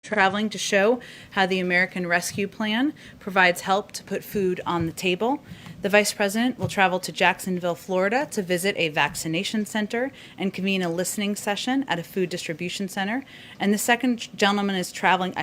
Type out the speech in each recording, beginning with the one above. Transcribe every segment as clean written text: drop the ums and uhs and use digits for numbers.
traveling to show how the American Rescue Plan provides help to put food on the table. The Vice President will travel to Jacksonville, Florida to visit a vaccination center and convene a listening session at a food distribution center. And the second gentleman is traveling,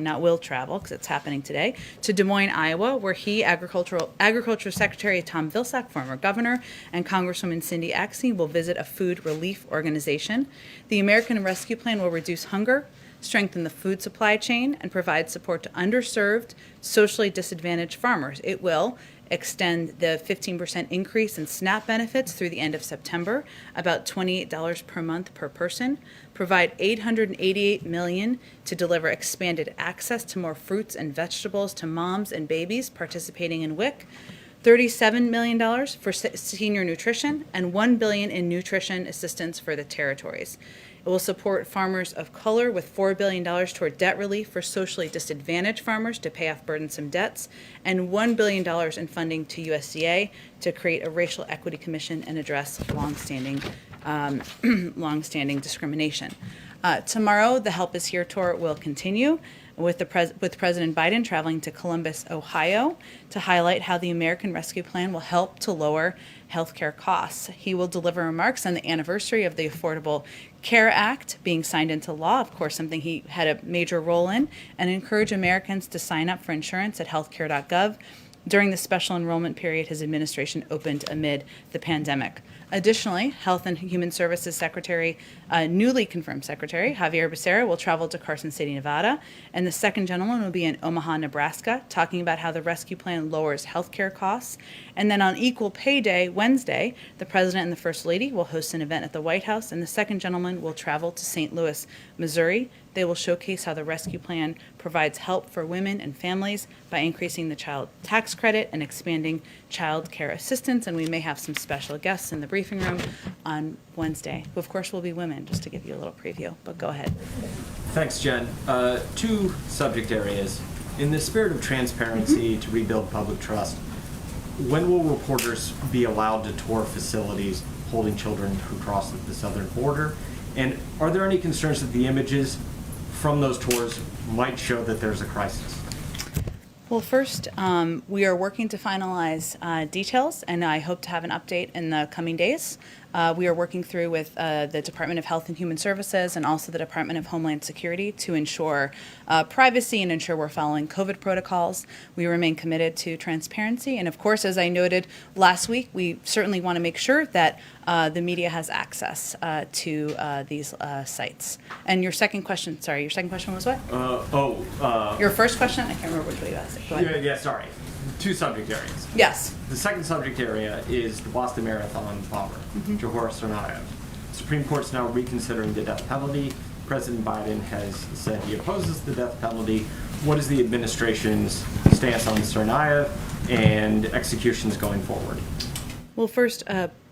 not will travel because it's happening today, to Des Moines, Iowa, where Agriculture Secretary Tom Vilsack, former governor, and Congresswoman Cindy Axne will visit a food relief organization. The American Rescue Plan will reduce hunger, strengthen the food supply chain, and provide support to underserved, socially disadvantaged farmers. It will extend the 15% increase in SNAP benefits through the end of September, about $28 per month per person, provide $888 million to deliver expanded access to more fruits and vegetables to moms and babies participating in WIC, $37 million for senior nutrition, and $1 billion in nutrition assistance for the territories. It will support farmers of color with $4 billion toward debt relief for socially disadvantaged farmers to pay off burdensome debts, and $1 billion in funding to USDA to create a racial equity commission and address longstanding discrimination. Tomorrow, the Help Is Here tour will continue with President Biden traveling to Columbus, Ohio, to highlight how the American Rescue Plan will help to lower healthcare costs. He will deliver remarks on the anniversary of the Affordable Care Act being signed into law, of course, something he had a major role in, and encourage Americans to sign up for insurance at healthcare.gov during the special enrollment period his administration opened amid the pandemic. Additionally, Health and Human Services Secretary, newly confirmed Secretary Javier Becerra will travel to Carson City, Nevada, and the second gentleman will be in Omaha, Nebraska, talking about how the rescue plan lowers healthcare costs. And then on Equal Pay Day, Wednesday, the President and the First Lady will host an event at the White House, and the second gentleman will travel to St. Louis, Missouri. They will showcase how the rescue plan provides help for women and families by increasing the child tax credit and expanding child care assistance. And we may have some special guests in the briefing room on Wednesday, who of course will be women, just to give you a little preview, but go ahead. Thanks, Jen. Two subject areas. In the spirit of transparency to rebuild public trust, when will reporters be allowed to tour facilities holding children who cross the southern border? And are there any concerns that the images from those tours might show that there's a crisis? Well, first, we are working to finalize details, and I hope to have an update in the coming days. We are working through with the Department of Health and Human Services and also the Department of Homeland Security to ensure privacy and ensure we're following COVID protocols. We remain committed to transparency. And of course, as I noted last week, we certainly want to make sure that the media has access to these sites. And your second question was what? Your first question? I can't remember which way you asked it. Go ahead. Yeah, sorry. Two subject areas. Yes. The second subject area is the Boston Marathon bomber, Johor Tsarnaev. The Supreme Court's now reconsidering the death penalty. President Biden has said he opposes the death penalty. What is the administration's stance on Tsarnaev and executions going forward? Well, first,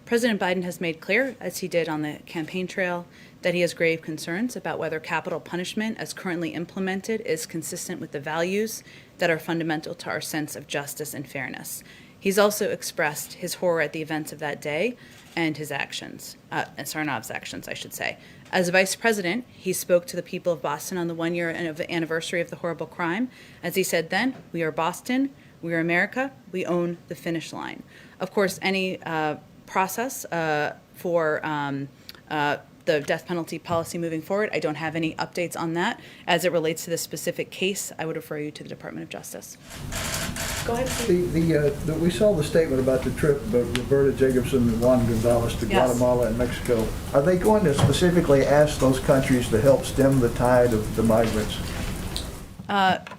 President Biden has made clear, as he did on the campaign trail, that he has grave concerns about whether capital punishment as currently implemented is consistent with the values that are fundamental to our sense of justice and fairness. He's also expressed his horror at the events of that day and his actions, Tsarnaev's actions, I should say. As vice president, he spoke to the people of Boston on the 1 year anniversary of the horrible crime. As he said then, we are Boston, we are America, we own the finish line. Of course, any process for the death penalty policy moving forward, I don't have any updates on that. As it relates to this specific case, I would refer you to the Department of Justice. Go ahead, Steve. We saw the statement about the trip of Roberta Jacobson and Juan Gonzalez to Guatemala and Mexico. Are they going to specifically ask those countries to help stem the tide of the migrants?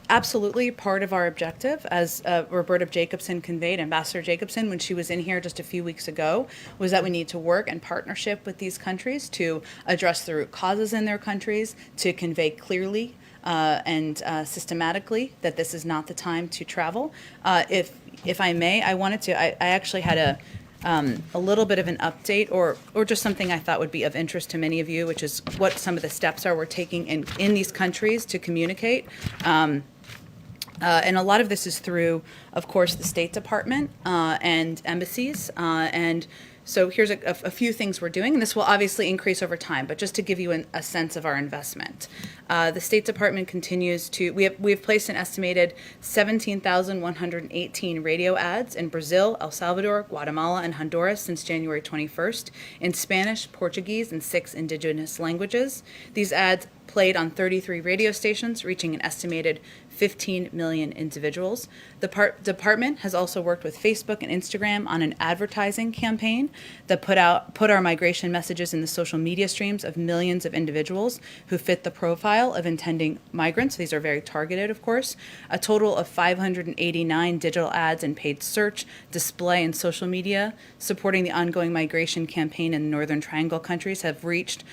Absolutely part of our objective, as Roberta Jacobson conveyed, Ambassador Jacobson, when she was in here just a few weeks ago, was that we need to work in partnership with these countries to address the root causes in their countries, to convey clearly and systematically that this is not the time to travel. If I may, I actually had a little bit of an update or just something I thought would be of interest to many of you, which is what some of the steps are we're taking in these countries to communicate. And a lot of this is through, of course, the State Department and embassies. And So here's a few things we're doing, and this will obviously increase over time, but just to give you a sense of our investment. The State Department continues to, we have placed an estimated 17,118 radio ads in Brazil, El Salvador, Guatemala, and Honduras since January 21st in Spanish, Portuguese, and 6 indigenous languages. These ads played on 33 radio stations, reaching an estimated 15 million individuals. The department has also worked with Facebook and Instagram on an advertising campaign that put our migration messages in the social media streams of millions of individuals who fit the profile of intending migrants. These are very targeted, of course. A total of 589 digital ads in paid search, display, and social media supporting the ongoing migration campaign in the Northern Triangle countries have reached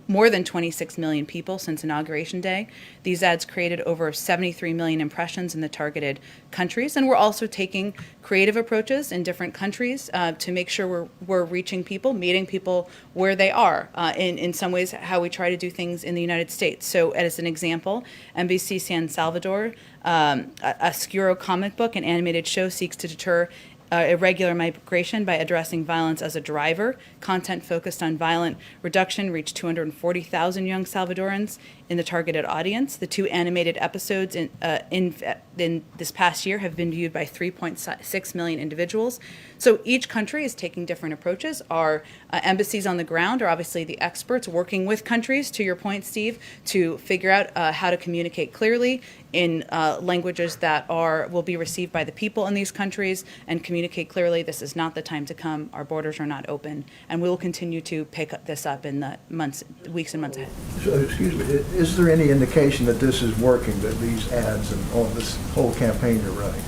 more than 26 million people since Inauguration Day. These ads created over 73 million impressions in the targeted countries, and we're also taking creative approaches in different countries to make sure we're reaching people, meeting people where they are, in some ways how we try to do things in the United States. So as an example, NBC San Salvador, a Scuro comic book and animated show seeks to deter irregular migration by addressing violence as a driver. Content focused on violent reduction reached 240,000 young Salvadorans in the targeted audience. The 2 animated episodes in this past year have been viewed by 3.6 million individuals. So each country is taking different approaches. Our embassies on the ground are obviously the experts working with countries, to your point, Steve, to figure out how to communicate clearly in languages that will be received by the people in these countries, and communicate clearly this is not the time to come, our borders are not open, and we will continue to pick this up in the weeks and months ahead. So, excuse me, is there any indication that this is working, that these ads and all this whole campaign you're running?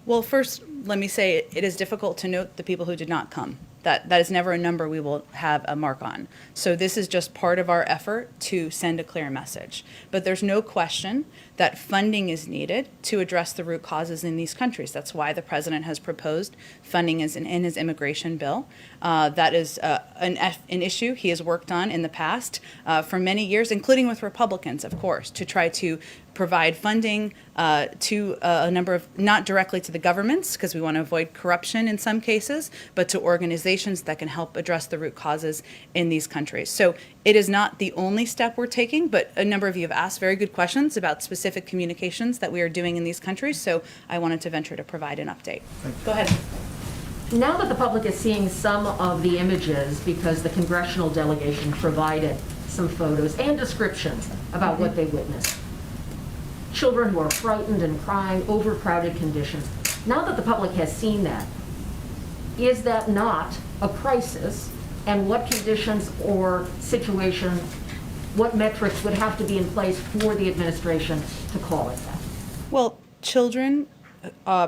Well, first, let me say it is difficult to note the people who did not come. That is never a number we will have a mark on. So this is just part of our effort to send a clear message. But there's no question that funding is needed to address the root causes in these countries. That's why the president has proposed funding in his immigration bill. That is an issue he has worked on in the past for many years, including with Republicans, of course, to try to provide funding to a number of, not directly to the governments, because we want to avoid corruption in some cases, but to organizations that can help address the root causes in these countries. So it is not the only step we're taking, but a number of you have asked very good questions about specific communications that we are doing in these countries, so I wanted to venture to provide an update. Go ahead. Now that the public is seeing some of the images, because the congressional delegation provided some photos and descriptions about what they witnessed, children who are frightened and crying, overcrowded conditions. Now that the public has seen that, is that not a crisis? And what conditions or situation, what metrics would have to be in place for the administration to call it that? Well, children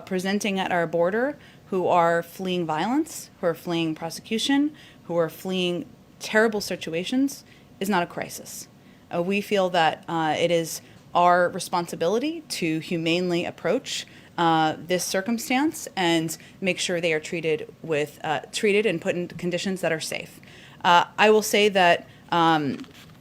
presenting at our border who are fleeing violence, who are fleeing prosecution, who are fleeing terrible situations is not a crisis. We feel that it is our responsibility to humanely approach this circumstance and make sure they are treated and put in conditions that are safe. I will say that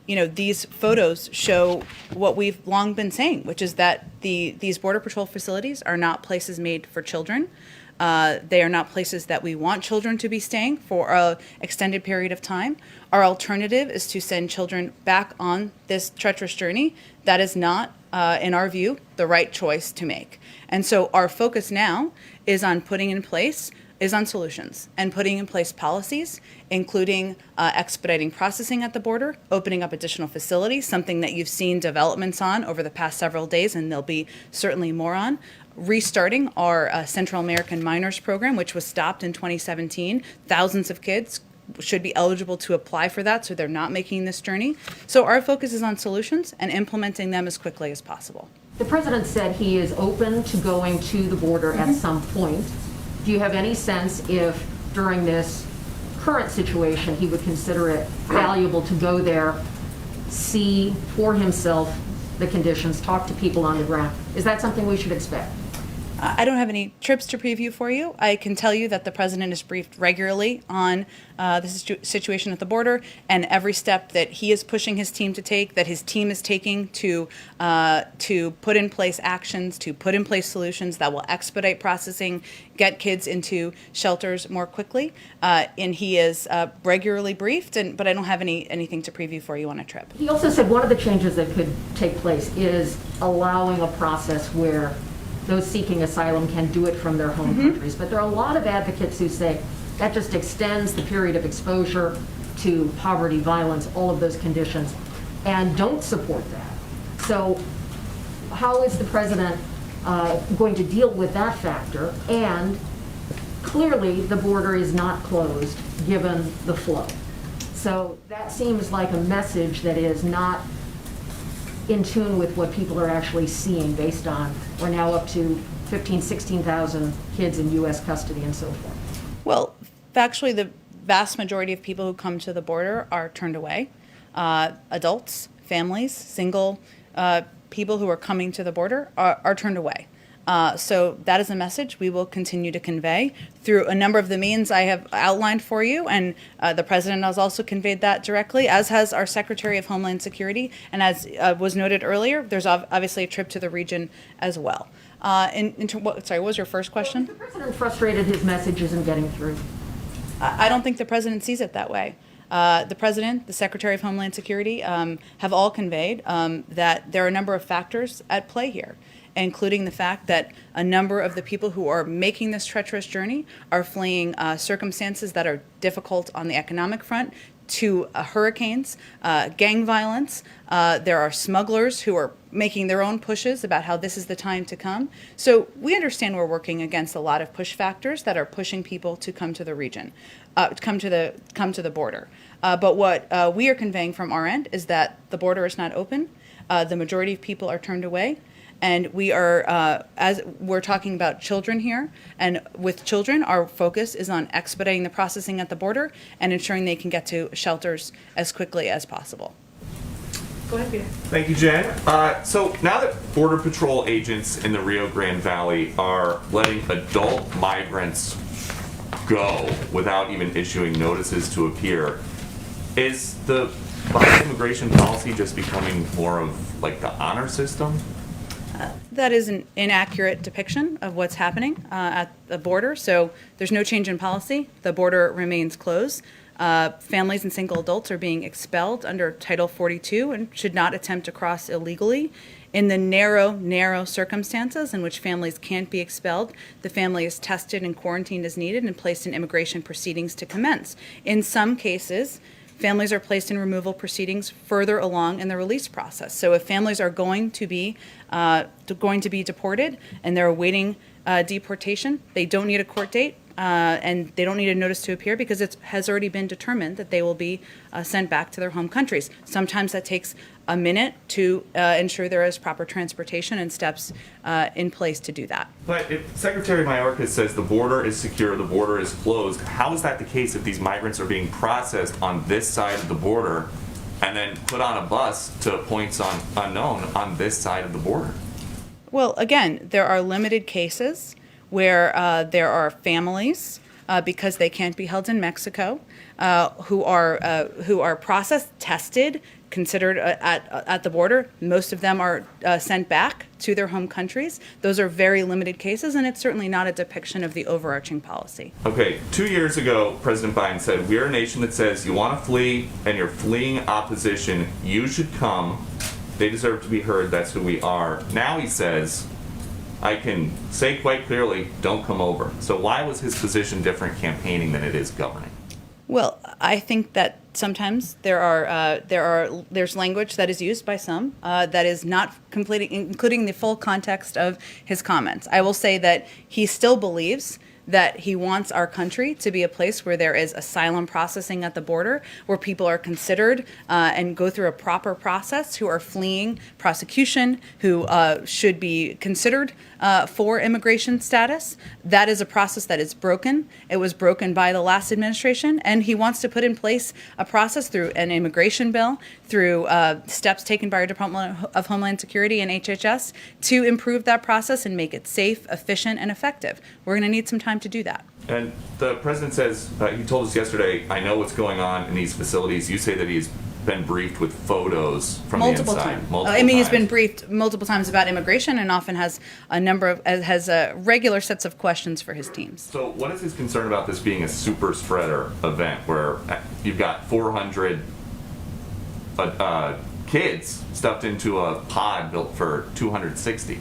these photos show what we've long been saying, which is that these Border Patrol facilities are not places made for children. They are not places that we want children to be staying for an extended period of time. Our alternative is to send children back on this treacherous journey. That is not, in our view, the right choice to make. And so our focus now is on solutions and putting in place policies, including expediting processing at the border, opening up additional facilities, something that you've seen developments on over the past several days, and there'll be certainly more on. Restarting our Central American Minors Program, which was stopped in 2017. Thousands of kids should be eligible to apply for that, so they're not making this journey. So our focus is on solutions and implementing them as quickly as possible. The president said he is open to going to the border at some point. Do you have any sense if during this current situation he would consider it valuable to go there, see for himself the conditions, talk to people on the ground? Is that something we should expect? I don't have any trips to preview for you. I can tell you that the president is briefed regularly on the situation at the border and every step that he is pushing his team to take, that his team is taking to put in place actions, to put in place solutions that will expedite processing, get kids into shelters more quickly. And he is regularly briefed, but I don't have anything to preview for you on a trip. He also said one of the changes that could take place is allowing a process where those seeking asylum can do it from their home countries. But there are a lot of advocates who say that just extends the period of exposure to poverty, violence, all of those conditions, and don't support that. So how is the president going to deal with that factor? And clearly, the border is not closed, given the flow. So that seems like a message that is not in tune with what people are actually seeing based on, we're now up to 15, 16,000 kids in U.S. custody and so forth. Well, actually, the vast majority of people who come to the border are turned away. Adults, families, single people who are coming to the border are turned away. So that is a message we will continue to convey through a number of the means I have outlined for you, and the president has also conveyed that directly, as has our Secretary of Homeland Security, and as was noted earlier, there's obviously a trip to the region as well. What was your first question? Well, is the president frustrated his message isn't getting through? I don't think the president sees it that way. The president, the Secretary of Homeland Security have all conveyed that there are a number of factors at play here, including the fact that a number of the people who are making this treacherous journey are fleeing circumstances that are difficult on the economic front, to hurricanes, gang violence. There are smugglers who are making their own pushes about how this is the time to come. So we understand we're working against a lot of push factors that are pushing people to come to the region, come to the border. But what we are conveying from our end is that the border is not open. The majority of people are turned away. And we are, as we're talking about children here, and with children, our focus is on expediting the processing at the border and ensuring they can get to shelters as quickly as possible. Go ahead, Peter. Thank you, Jen. So now that Border Patrol agents in the Rio Grande Valley are letting adult migrants go without even issuing notices to appear, is the Biden immigration policy just becoming more of like the honor system? That is an inaccurate depiction of what's happening at the border. So there's no change in policy. The border remains closed. Families and single adults are being expelled under Title 42 and should not attempt to cross illegally. In the narrow circumstances in which families can't be expelled, the family is tested and quarantined as needed and placed in immigration proceedings to commence. In some cases, families are placed in removal proceedings further along in the release process. So if families are going to be deported and they're awaiting deportation, they don't need a court date and they don't need a notice to appear because it has already been determined that they will be sent back to their home countries. Sometimes that takes a minute to ensure there is proper transportation and steps in place to do that. But if Secretary Mayorkas says the border is secure, the border is closed, how is that the case if these migrants are being processed on this side of the border and then put on a bus to points unknown on this side of the border? Well, again, there are limited cases where there are families, because they can't be held in Mexico, who are processed, tested, considered at the border. Most of them are sent back to their home countries. Those are very limited cases, and it's certainly not a depiction of the overarching policy. Okay, 2 years ago, President Biden said, we're a nation that says you want to flee and you're fleeing opposition, you should come. They deserve to be heard, that's who we are. Now he says, I can say quite clearly, don't come over. So why was his position different campaigning than it is governing? Well, I think that sometimes there's language that is used by some that is not including the full context of his comments. I will say that he still believes that he wants our country to be a place where there is asylum processing at the border, where people are considered and go through a proper process, who are fleeing prosecution, who should be considered for immigration status. That is a process that is broken. It was broken by the last administration, and he wants to put in place a process through an immigration bill, through steps taken by our Department of Homeland Security and HHS to improve that process and make it safe, efficient, and effective. We're going to need some time to do that. And the president says, he told us yesterday, I know what's going on in these facilities. You say that he's been briefed with photos from the inside. He's been briefed multiple times about immigration, and often has a number of regular sets of questions for his teams. So what is his concern about this being a super spreader event where you've got 400 kids stuffed into a pod built for 260?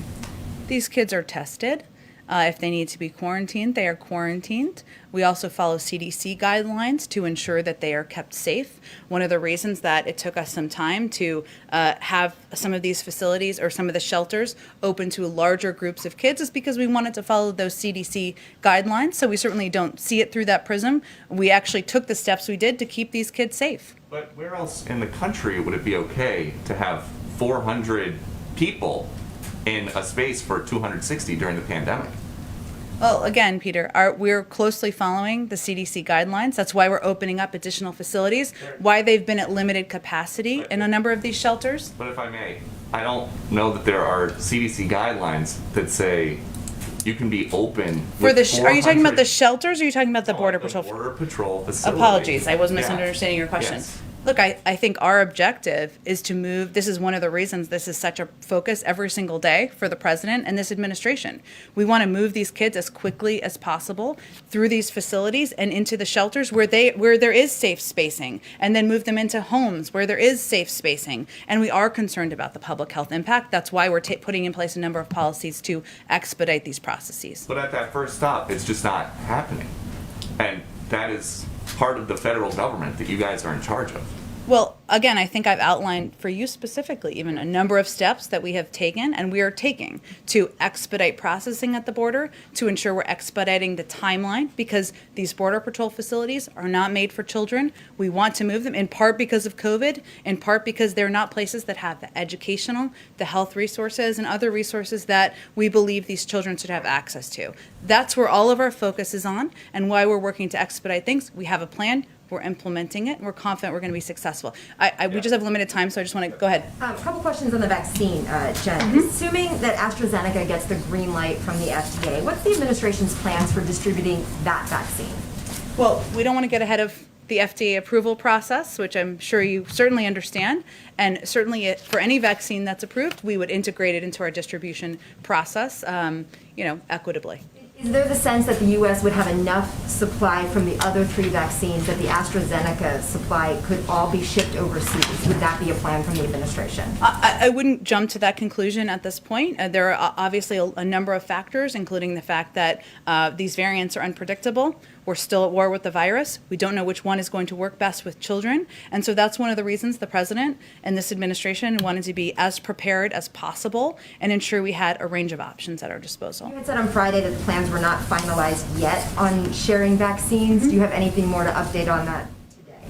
These kids are tested. If they need to be quarantined, they are quarantined. We also follow CDC guidelines to ensure that they are kept safe. One of the reasons that it took us some time to have some of these facilities or some of the shelters open to larger groups of kids is because we wanted to follow those CDC guidelines. So we certainly don't see it through that prism. We actually took the steps we did to keep these kids safe. But where else in the country would it be okay to have 400 people in a space for 260 during the pandemic? Well, again, Peter, we're closely following the CDC guidelines. That's why we're opening up additional facilities, why they've been at limited capacity in a number of these shelters. But if I may, I don't know that there are CDC guidelines that say you can be open with Are you talking about the shelters, or are you talking about the Border Patrol? Border Patrol facility. Apologies, I was misunderstanding your question. Yes. Look, I think our objective is to move. This is one of the reasons this is such a focus every single day for the president and this administration. We want to move these kids as quickly as possible through these facilities and into the shelters where there is safe spacing, and then move them into homes where there is safe spacing. And we are concerned about the public health impact. That's why we're putting in place a number of policies to expedite these processes. But at that first stop, it's just not happening. And that is part of the federal government that you guys are in charge of. Well, again, I think I've outlined for you specifically even a number of steps that we have taken and we are taking to expedite processing at the border, to ensure we're expediting the timeline, because these Border Patrol facilities are not made for children. We want to move them in part because of COVID, in part because they're not places that have the educational, the health resources, and other resources that we believe these children should have access to. That's where all of our focus is on, and why we're working to expedite things. We have a plan. We're implementing it, and we're confident we're going to be successful. We just have limited time, so I just want to go ahead. A couple questions on the vaccine, Jen. Assuming that AstraZeneca gets the green light from the FDA, what's the administration's plans for distributing that vaccine? Well, we don't want to get ahead of the FDA approval process, which I'm sure you certainly understand. And certainly for any vaccine that's approved, we would integrate it into our distribution process, equitably. Is there the sense that the U.S. would have enough supply from the other 3 vaccines that the AstraZeneca supply could all be shipped overseas? Would that be a plan from the administration? I wouldn't jump to that conclusion at this point. There are obviously a number of factors, including the fact that these variants are unpredictable. We're still at war with the virus. We don't know which one is going to work best with children. And so that's one of the reasons the president and this administration wanted to be as prepared as possible and ensure we had a range of options at our disposal. You had said on Friday that the plans were not finalized yet on sharing vaccines. Do you have anything more to update on that today?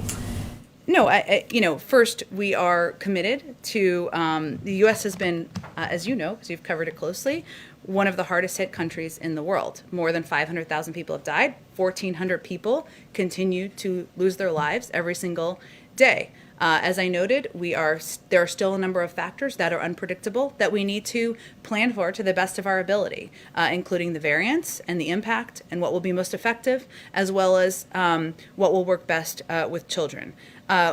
No, first, we are committed to, the U.S. has been, as you know, because you've covered it closely, one of the hardest hit countries in the world. More than 500,000 people have died. 1,400 people continue to lose their lives every single day. As I noted, there are still a number of factors that are unpredictable that we need to plan for to the best of our ability, including the variants and the impact and what will be most effective, as well as what will work best with children.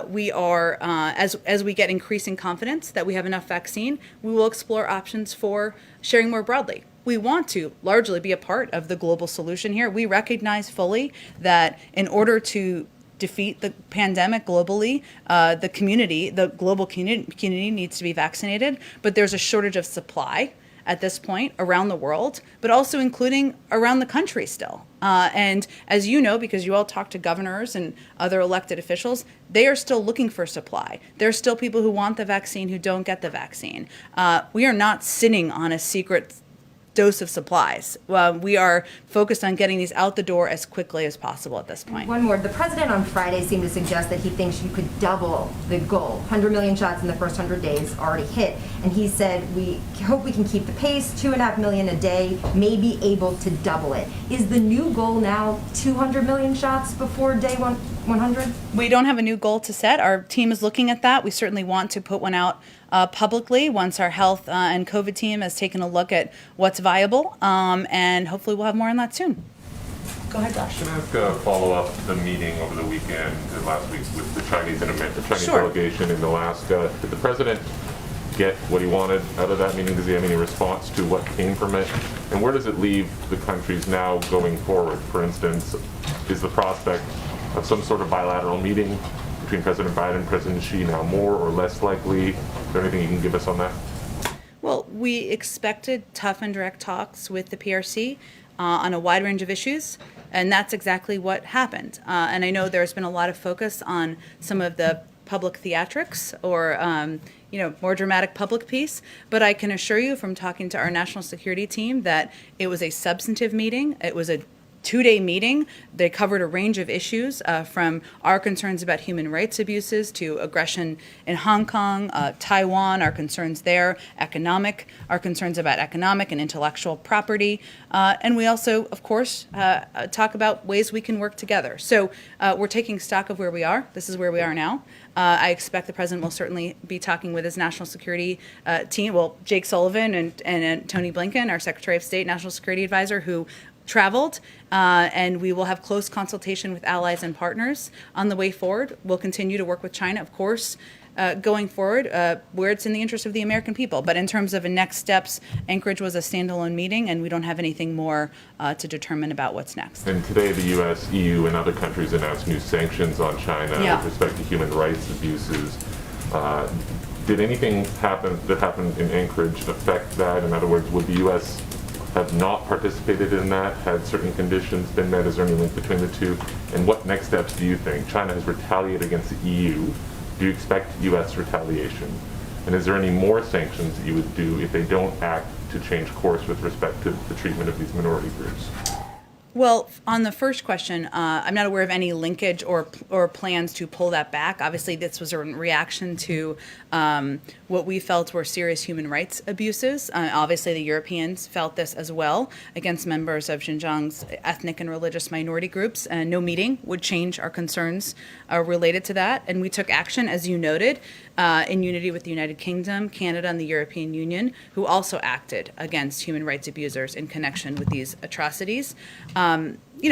We are, as we get increasing confidence that we have enough vaccine, we will explore options for sharing more broadly. We want to largely be a part of the global solution here. We recognize fully that in order to defeat the pandemic globally, the global community needs to be vaccinated, but there's a shortage of supply at this point around the world, but also including around the country still. And as you know, because you all talk to governors and other elected officials, they are still looking for supply. There are still people who want the vaccine who don't get the vaccine. We are not sitting on a secret dose of supplies. We are focused on getting these out the door as quickly as possible at this point. One more. The president on Friday seemed to suggest that he thinks you could double the goal. 100 million shots in the first 100 days already hit. And he said, we hope we can keep the pace, 2.5 million a day, maybe able to double it. Is the new goal now 200 million shots before day 100? We don't have a new goal to set. Our team is looking at that. We certainly want to put one out publicly once our health and COVID team has taken a look at what's viable, and hopefully we'll have more on that soon. Go ahead, Josh. Can I ask a follow-up to the meeting over the weekend and last week with the Chinese Sure. delegation in Alaska? Did the president get what he wanted out of that meeting? Does he have any response to what came from it? And where does it leave the countries now going forward? For instance, is the prospect of some sort of bilateral meeting between President Biden and President Xi now more or less likely? Is there anything you can give us on that? Well, we expected tough and direct talks with the PRC on a wide range of issues, and that's exactly what happened. And I know there's been a lot of focus on some of the public theatrics or more dramatic public piece, but I can assure you from talking to our national security team that it was a substantive meeting. It was a 2-day meeting. They covered a range of issues from our concerns about human rights abuses to aggression in Hong Kong, Taiwan, our concerns there, our concerns about economic and intellectual property. And we also, of course, talk about ways we can work together. So we're taking stock of where we are. This is where we are now. I expect the president will certainly be talking with his national security team, Jake Sullivan and Tony Blinken, our Secretary of State, National Security Advisor, who traveled, and we will have close consultation with allies and partners on the way forward. We'll continue to work with China, of course, going forward, where it's in the interest of the American people. But in terms of the next steps, Anchorage was a standalone meeting, and we don't have anything more to determine about what's next. And today the U.S., EU, and other countries announced new sanctions on China with respect to human rights abuses. Did anything happen that happened in Anchorage affect that? In other words, would the U.S. have not participated in that had certain conditions been met? Is there any link between the two? And what next steps do you think? China has retaliated against the EU. Do you expect U.S. retaliation? And is there any more sanctions that you would do if they don't act to change course with respect to the treatment of these minority groups? Well, on the first question, I'm not aware of any linkage or plans to pull that back. Obviously, this was a reaction to what we felt were serious human rights abuses. Obviously, the Europeans felt this as well against members of Xinjiang's ethnic and religious minority groups. And no meeting would change our concerns related to that. And we took action, as you noted, in unity with the United Kingdom, Canada, and the European Union, who also acted against human rights abusers in connection with these atrocities.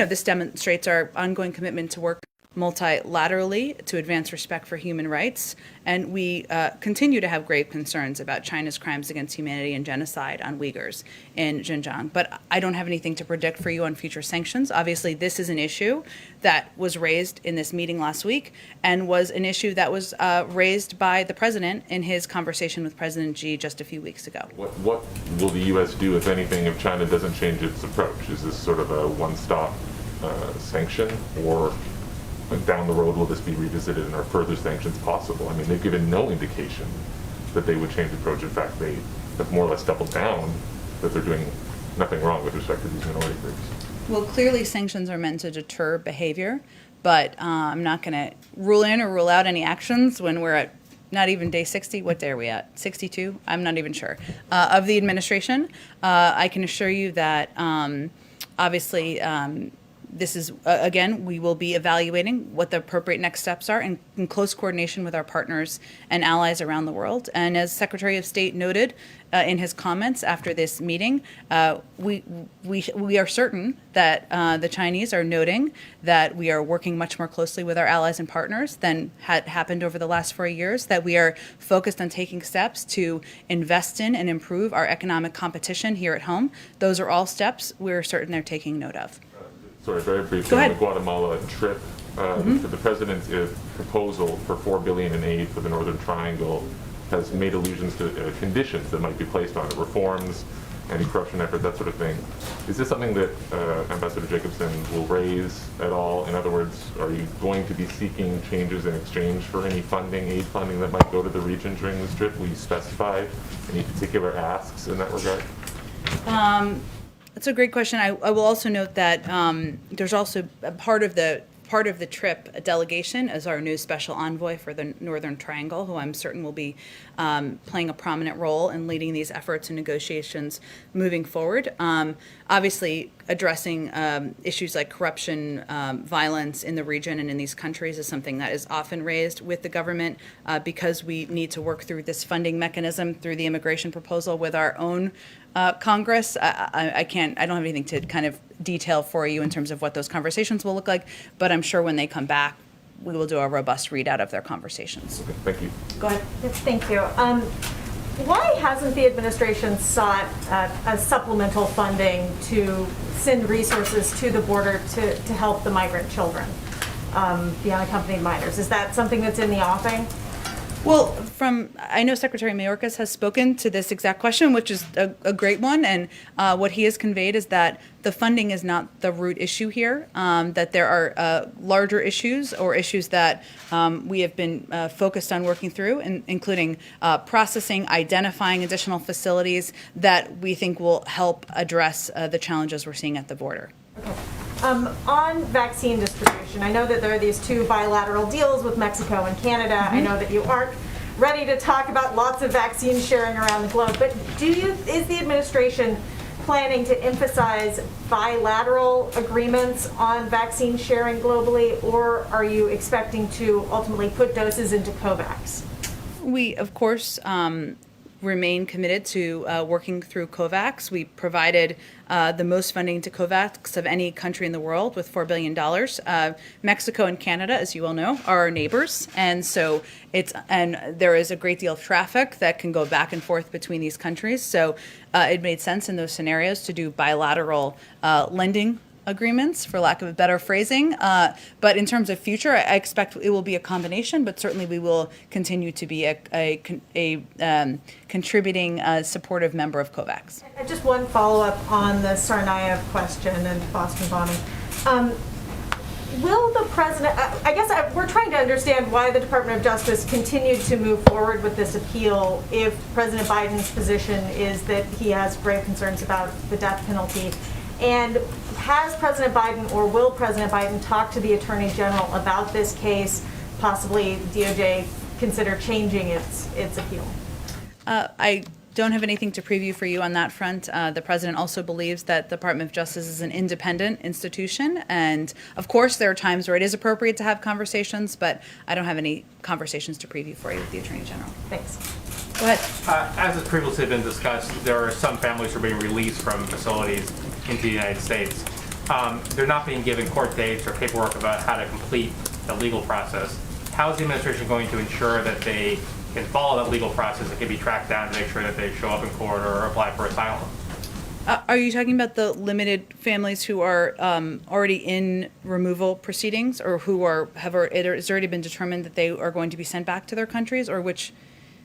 This demonstrates our ongoing commitment to work multilaterally to advance respect for human rights, and we continue to have grave concerns about China's crimes against humanity and genocide on Uyghurs in Xinjiang. But I don't have anything to predict for you on future sanctions. Obviously, this is an issue that was raised in this meeting last week and was an issue that was raised by the president in his conversation with President Xi just a few weeks ago. What will the U.S. do, if anything, if China doesn't change its approach? Is this sort of a one-stop sanction, or down the road will this be revisited and are further sanctions possible? I mean, they've given no indication that they would change approach. In fact, they have more or less doubled down that they're doing nothing wrong with respect to these minority groups. Well, clearly sanctions are meant to deter behavior, but I'm not going to rule in or rule out any actions when we're at not even day 60. What day are we at? 62? I'm not even sure. Of the administration, I can assure you that obviously this is, again, we will be evaluating what the appropriate next steps are in close coordination with our partners and allies around the world. And as Secretary of State noted in his comments after this meeting, we are certain that the Chinese are noting that we are working much more closely with our allies and partners than had happened over the last 4 years, that we are focused on taking steps to invest in and improve our economic competition here at home. Those are all steps we're certain they're taking note of. Sorry, very briefly, Go on ahead. the Guatemala trip, the president's proposal for $4 billion in aid for the Northern Triangle has made allusions to conditions that might be placed on it, reforms, anti-corruption efforts, that sort of thing. Is this something that Ambassador Jacobson will raise at all? In other words, are you going to be seeking changes in exchange for any funding, aid funding that might go to the region during this trip? Will you specify any particular asks in that regard? That's a great question. I will also note that there's also a part of the trip, a delegation, as our new special envoy for the Northern Triangle, who I'm certain will be playing a prominent role in leading these efforts and negotiations moving forward. Obviously, addressing issues like corruption, violence in the region and in these countries is something that is often raised with the government because we need to work through this funding mechanism through the immigration proposal with our own Congress. I don't have anything to kind of detail for you in terms of what those conversations will look like, but I'm sure when they come back, we will do a robust readout of their conversations. Okay, thank you. Go ahead. Yes, thank you. Why hasn't the administration sought a supplemental funding to send resources to the border to help the migrant children, the unaccompanied minors? Is that something that's in the offing? Well, I know Secretary Mayorkas has spoken to this exact question, which is a great one, and what he has conveyed is that the funding is not the root issue here, that there are larger issues or issues that we have been focused on working through, including processing, identifying additional facilities that we think will help address the challenges we're seeing at the border. Okay. On vaccine distribution, I know that there are these two bilateral deals with Mexico and Canada. I know that you aren't ready to talk about lots of vaccine sharing around the globe, but is the administration planning to emphasize bilateral agreements on vaccine sharing globally, or are you expecting to ultimately put doses into COVAX? We, of course, remain committed to working through COVAX. We provided the most funding to COVAX of any country in the world with $4 billion. Mexico and Canada, as you all know, are our neighbors. And so there is a great deal of traffic that can go back and forth between these countries. So it made sense in those scenarios to do bilateral lending agreements, for lack of a better phrasing. But in terms of future, I expect it will be a combination, but certainly we will continue to be a contributing, supportive member of COVAX. Just one follow-up on the Tsarnaev question and Boston bombing. Will the president, we're trying to understand why the Department of Justice continued to move forward with this appeal if President Biden's position is that he has grave concerns about the death penalty. And has President Biden or will President Biden talk to the Attorney General about this case, possibly DOJ consider changing its appeal? I don't have anything to preview for you on that front. The president also believes that the Department of Justice is an independent institution. And of course, there are times where it is appropriate to have conversations, but I don't have any conversations to preview for you with the Attorney General. Thanks. Go ahead. As has previously been discussed, there are some families who are being released from facilities into the United States. They're not being given court dates or paperwork about how to complete the legal process. How is the administration going to ensure that they can follow that legal process and can be tracked down to make sure that they show up in court or apply for asylum? Are you talking about the limited families who are already in removal proceedings, or who it's already been determined that they are going to be sent back to their countries, or which?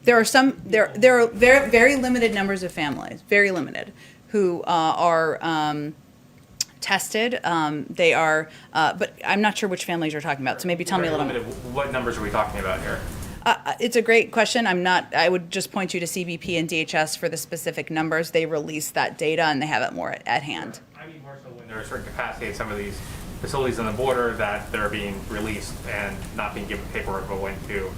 There are very, very limited numbers of families, very limited, who are tested. They are, but I'm not sure which families you're talking about. So maybe tell me a little bit. What numbers are we talking about here? It's a great question. I would just point you to CBP and DHS for the specific numbers. They release that data and they have it more at hand. I mean more so when there's a certain capacity at some of these facilities on the border that they're being released and not being given paperwork about when to,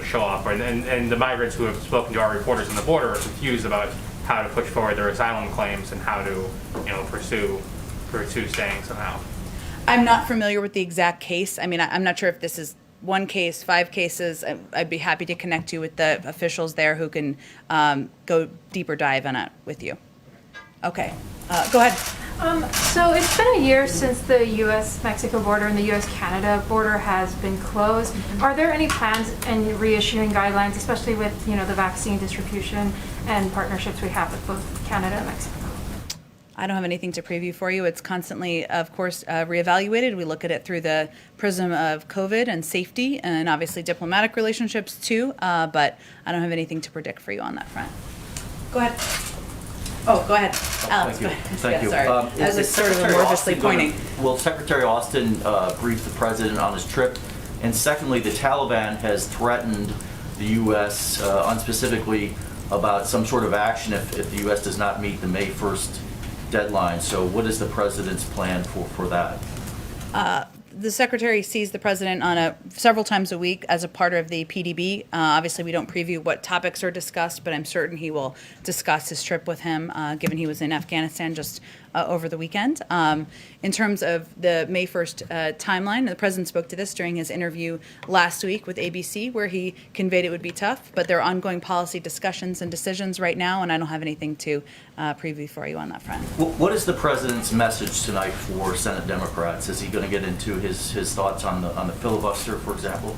show up. And the migrants who have spoken to our reporters on the border are confused about how to push forward their asylum claims and how to, pursue staying somehow. I'm not familiar with the exact case. I mean, I'm not sure if this is one case, 5 cases. I'd be happy to connect you with the officials there who can go deeper dive on it with you. Okay, go ahead. So it's been a year since the U.S.-Mexico border and the U.S.-Canada border has been closed. Are there any plans in reissuing guidelines, especially with the vaccine distribution and partnerships we have with both Canada and Mexico? I don't have anything to preview for you. It's constantly, of course, reevaluated. We look at it through the prism of COVID and safety and obviously diplomatic relationships too, but I don't have anything to predict for you on that front. Go ahead. Oh, go ahead. Alex, go ahead. Thank you. Sorry. I was sort of amorphously pointing. Will Secretary Austin brief the president on his trip? And secondly, the Taliban has threatened the U.S. unspecifically about some sort of action if the U.S. does not meet the May 1st deadline. So what is the president's plan for that? The secretary sees the president on several times a week as a part of the PDB. Obviously, we don't preview what topics are discussed, but I'm certain he will discuss his trip with him, given he was in Afghanistan just over the weekend. In terms of the May 1st timeline, the president spoke to this during his interview last week with ABC, where he conveyed it would be tough, but there are ongoing policy discussions and decisions right now, and I don't have anything to preview for you on that front. What is the president's message tonight for Senate Democrats? Is he going to get into his thoughts on the filibuster, for example?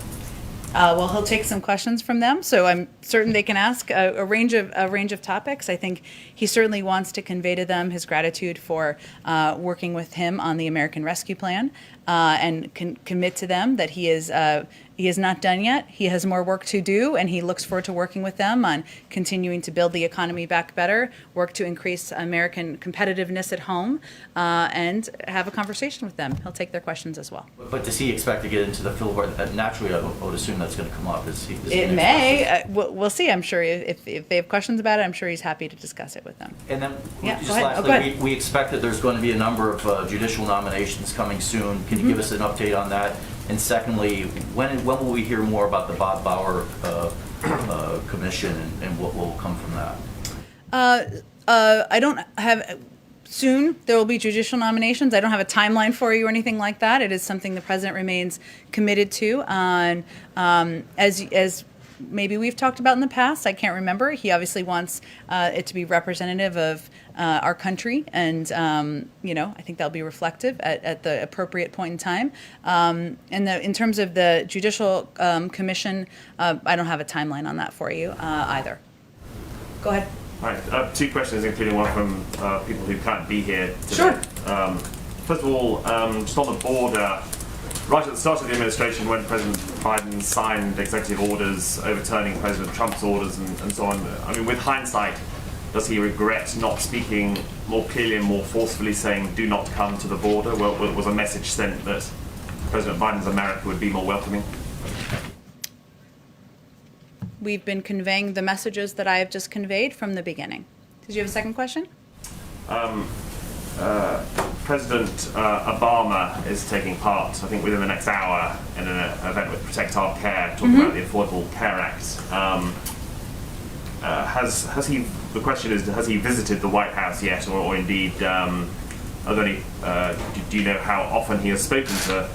Well, he'll take some questions from them, so I'm certain they can ask a range of topics. I think he certainly wants to convey to them his gratitude for working with him on the American Rescue Plan, and commit to them that he is not done yet. He has more work to do, and he looks forward to working with them on continuing to build the economy back better, work to increase American competitiveness at home, and have a conversation with them. He'll take their questions as well. But does he expect to get into the filibuster? Naturally, I would assume that's going to come up. It may. We'll see. I'm sure if they have questions about it, I'm sure he's happy to discuss it with them. And then, Yeah, just go ahead. lastly, Go ahead. we expect that there's going to be a number of judicial nominations coming soon. Can you give us an update on that? And secondly, when will we hear more about the Bob Bauer commission and what will come from that? I don't have. Soon there will be judicial nominations. I don't have a timeline for you or anything like that. It is something the president remains committed to. As maybe we've talked about in the past, I can't remember. He obviously wants it to be representative of our country, and I think that'll be reflective at the appropriate point in time. In terms of the judicial commission, I don't have a timeline on that for you either. Go ahead. Right, two questions, including one from people who can't be here today. Sure. First of all, just on the border, right at the start of the administration, when President Biden signed executive orders overturning President Trump's orders and so on, I mean, with hindsight, does he regret not speaking more clearly and more forcefully, saying, do not come to the border? Well, was a message sent that President Biden's America would be more welcoming? We've been conveying the messages that I have just conveyed from the beginning. Did you have a second question? President Obama is taking part, I think, within the next hour in an event with Protect Our Care, talking about the Affordable Care Act. Has he? The question is, has he visited the White House yet, or indeed, are there any? Do you know how often he has spoken to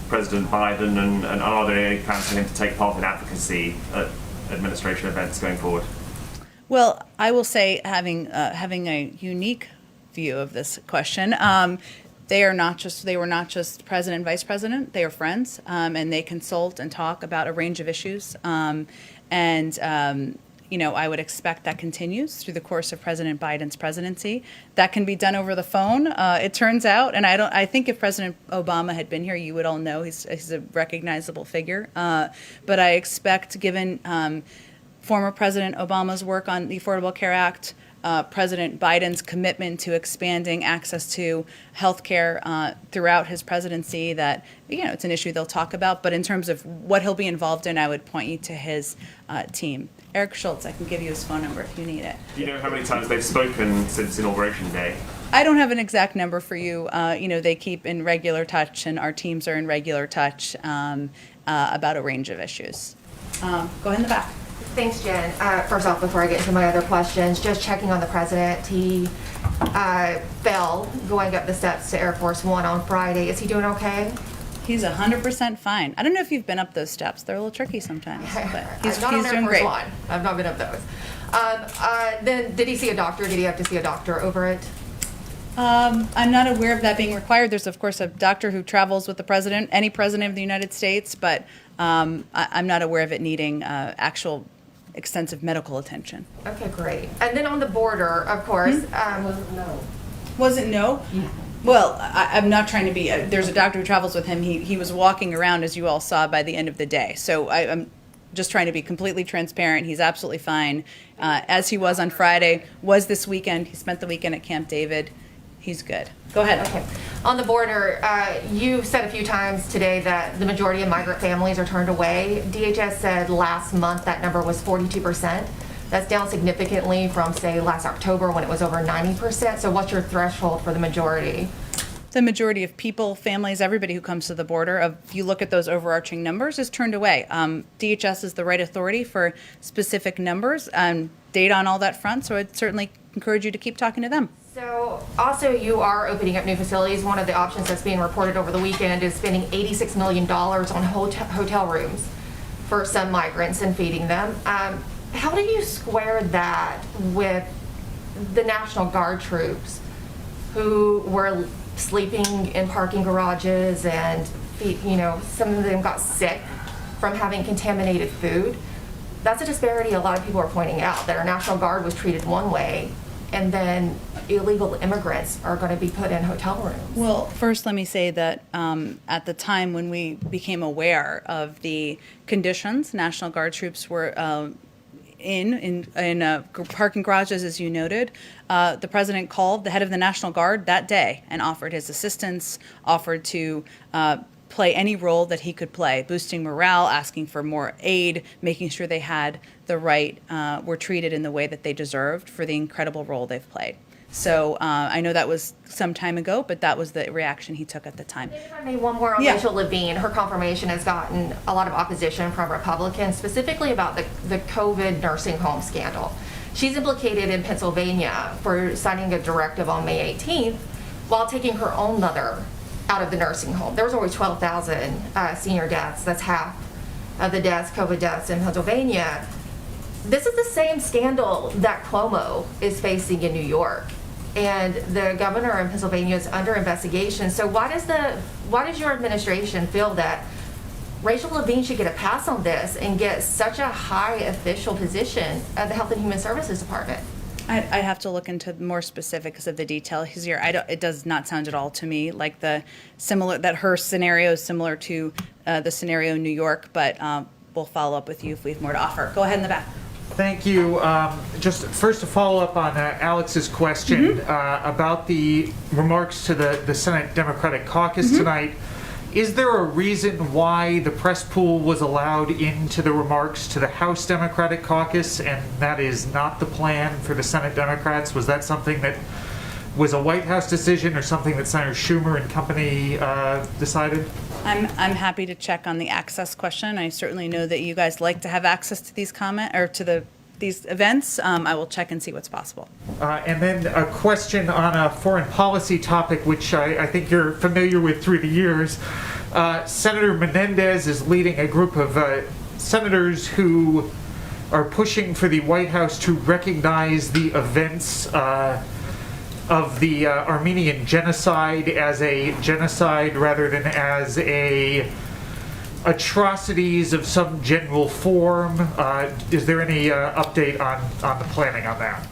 President Biden, and are there any plans for him to take part in advocacy at administration events going forward? Well, I will say, having a unique view of this question, they were not just president and vice president. They are friends, and they consult and talk about a range of issues. I would expect that continues through the course of President Biden's presidency. That can be done over the phone, it turns out. And I think if President Obama had been here, you would all know he's a recognizable figure. But I expect, given former President Obama's work on the Affordable Care Act, President Biden's commitment to expanding access to health care throughout his presidency, that it's an issue they'll talk about. But in terms of what he'll be involved in, I would point you to his team. Eric Schultz, I can give you his phone number if you need it. Do you know how many times they've spoken since Inauguration Day? I don't have an exact number for you. They keep in regular touch, and our teams are in regular touch about a range of issues. Go ahead in the back. Thanks, Jen. First off, before I get into my other questions, just checking on the president. He fell going up the steps to Air Force One on Friday. Is he doing okay? He's 100% fine. I don't know if you've been up those steps. They're a little tricky sometimes, but he's not on doing Air Force great. One. I've not been up those. Then did he see a doctor? Did he have to see a doctor over it? I'm not aware of that being required. There's, of course, a doctor who travels with the president, any president of the United States, but I'm not aware of it needing actual extensive medical attention. Okay, great. And then on the border, of course. Was it no? Yeah. Well, I'm not trying to be. There's a doctor who travels with him. He was walking around, as you all saw, by the end of the day. So I'm just trying to be completely transparent. He's absolutely fine, as he was on Friday, was this weekend. He spent the weekend at Camp David. He's good. Go ahead. Okay. On the border, you've said a few times today that the majority of migrant families are turned away. DHS said last month that number was 42%. That's down significantly from, say, last October when it was over 90%. So what's your threshold for the majority? The majority of people, families, everybody who comes to the border, if you look at those overarching numbers, is turned away. DHS is the right authority for specific numbers and data on all that front, so I'd certainly encourage you to keep talking to them. So also you are opening up new facilities. One of the options that's being reported over the weekend is spending $86 million on hotel rooms for some migrants and feeding them. How do you square that with the National Guard troops who were sleeping in parking garages and, some of them got sick from having contaminated food? That's a disparity a lot of people are pointing out, that our National Guard was treated one way and then illegal immigrants are going to be put in hotel rooms. Well, first, let me say that at the time when we became aware of the conditions, National Guard troops were in parking garages, as you noted. The president called the head of the National Guard that day and offered his assistance, offered to play any role that he could play, boosting morale, asking for more aid, making sure they had the right, were treated in the way that they deserved for the incredible role they've played. So I know that was some time ago, but that was the reaction he took at the time. If I may, one more on Rachel Levine. Her confirmation has gotten a lot of opposition from Republicans, specifically about the COVID nursing home scandal. She's implicated in Pennsylvania for signing a directive on May 18th while taking her own mother out of the nursing home. There was over 12,000 senior deaths. That's half of the deaths, COVID deaths in Pennsylvania. This is the same scandal that Cuomo is facing in New York. And the governor in Pennsylvania is under investigation. So why does your administration feel that Rachel Levine should get a pass on this and get such a high official position at the Health and Human Services Department? I'd have to look into more specifics of the details here. It does not sound at all to me like that her scenario is similar to the scenario in New York, but we'll follow up with you if we have more to offer. Go ahead in the back. Thank you. Just first to follow up on Alex's question about the remarks to the Senate Democratic Caucus tonight. Is there a reason why the press pool was allowed into the remarks to the House Democratic Caucus and that is not the plan for the Senate Democrats? Was that something that was a White House decision or something that Senator Schumer and company decided? I'm happy to check on the access question. I certainly know that you guys like to have access to these these events. I will check and see what's possible. And then a question on a foreign policy topic, which I think you're familiar with through the years. Senator Menendez is leading a group of senators who are pushing for the White House to recognize the events of the Armenian genocide as a genocide rather than as atrocities of some general form. Is there any update on the planning on that?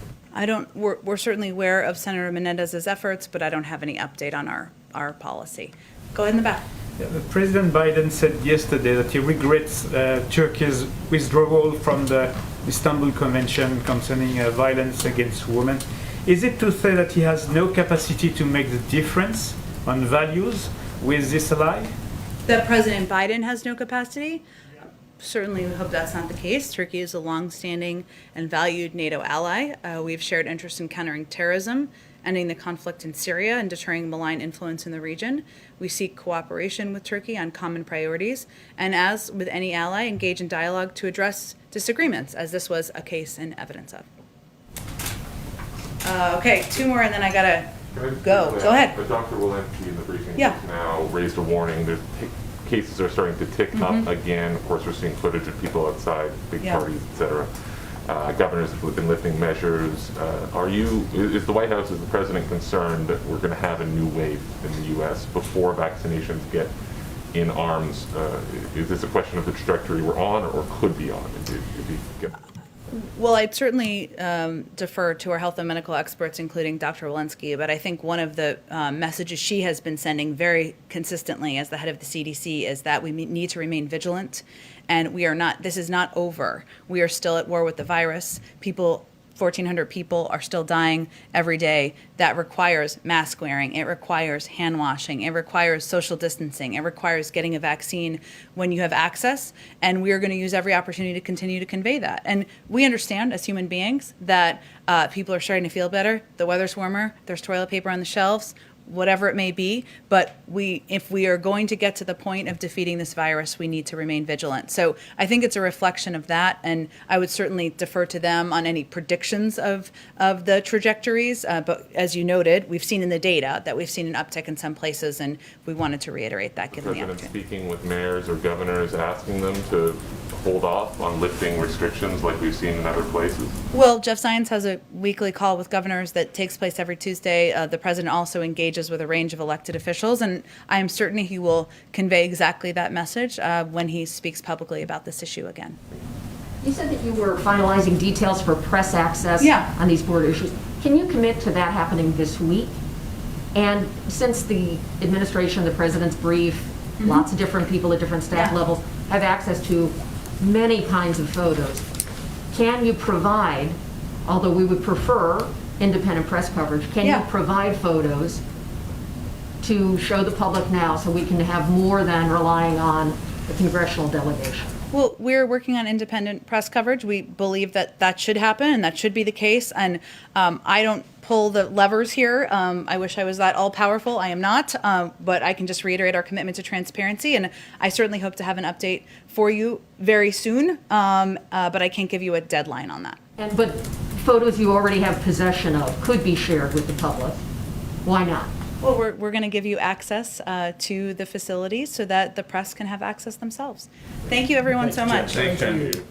We're certainly aware of Senator Menendez's efforts, but I don't have any update on our policy. Go ahead in the back. Yeah, President Biden said yesterday that he regrets Turkey's withdrawal from the Istanbul Convention concerning violence against women. Is it to say that he has no capacity to make the difference on values with this ally? That President Biden has no capacity? Certainly we hope that's not the case. Turkey is a long-standing and valued NATO ally. We have shared interest in countering terrorism, ending the conflict in Syria, and deterring malign influence in the region. We seek cooperation with Turkey on common priorities, and as with any ally, engage in dialogue to address disagreements, as this was a case and evidence of. Okay, two more, and then I gotta go. Go ahead. Dr. Walensky in the briefing Yeah. just now raised a warning. There's cases are starting to tick up again. Of course, we're seeing footage of people outside, big parties, etc. Governors have been lifting measures. Is the White House, is the president concerned that we're going to have a new wave in the U.S. before vaccinations get in arms? Is this a question of the trajectory we're on or could be on? Well, I'd certainly defer to our health and medical experts, including Dr. Walensky, but I think one of the messages she has been sending very consistently as the head of the CDC is that we need to remain vigilant, and this is not over. We are still at war with the virus. People 1,400 people are still dying every day. That requires mask wearing. It requires hand washing. It requires social distancing. It requires getting a vaccine when you have access. And we are going to use every opportunity to continue to convey that. And we understand as human beings that people are starting to feel better. The weather's warmer. There's toilet paper on the shelves, whatever it may be. But if we are going to get to the point of defeating this virus, we need to remain vigilant. So I think it's a reflection of that, and I would certainly defer to them on any predictions of the trajectories. But as you noted, we've seen in the data that we've seen an uptick in some places, and we wanted to reiterate that given the President opportunity. speaking with mayors or governors, asking them to hold off on lifting restrictions like we've seen in other places? Well, Jeff Zients has a weekly call with governors that takes place every Tuesday. The president also engages with a range of elected officials, and I am certain he will convey exactly that message when he speaks publicly about this issue again. You said that you were finalizing details for press access Yeah. on these border issues. Can you commit to that happening this week? And since the administration, the president's brief, lots of different people at different staff Yeah. levels have access to many kinds of photos, can you provide, although we would prefer independent press coverage, can Yeah. you provide photos to show the public now so we can have more than relying on the congressional delegation? Well, we're working on independent press coverage. We believe that that should happen and that should be the case. And I don't pull the levers here. I wish I was that all powerful. I am not. But I can just reiterate our commitment to transparency. And I certainly hope to have an update for you very soon. But I can't give you a deadline on that. But photos you already have possession of could be shared with the public. Why not? Well, we're going to give you access to the facilities so that the press can have access themselves. Thank you, everyone, so much. Thank you.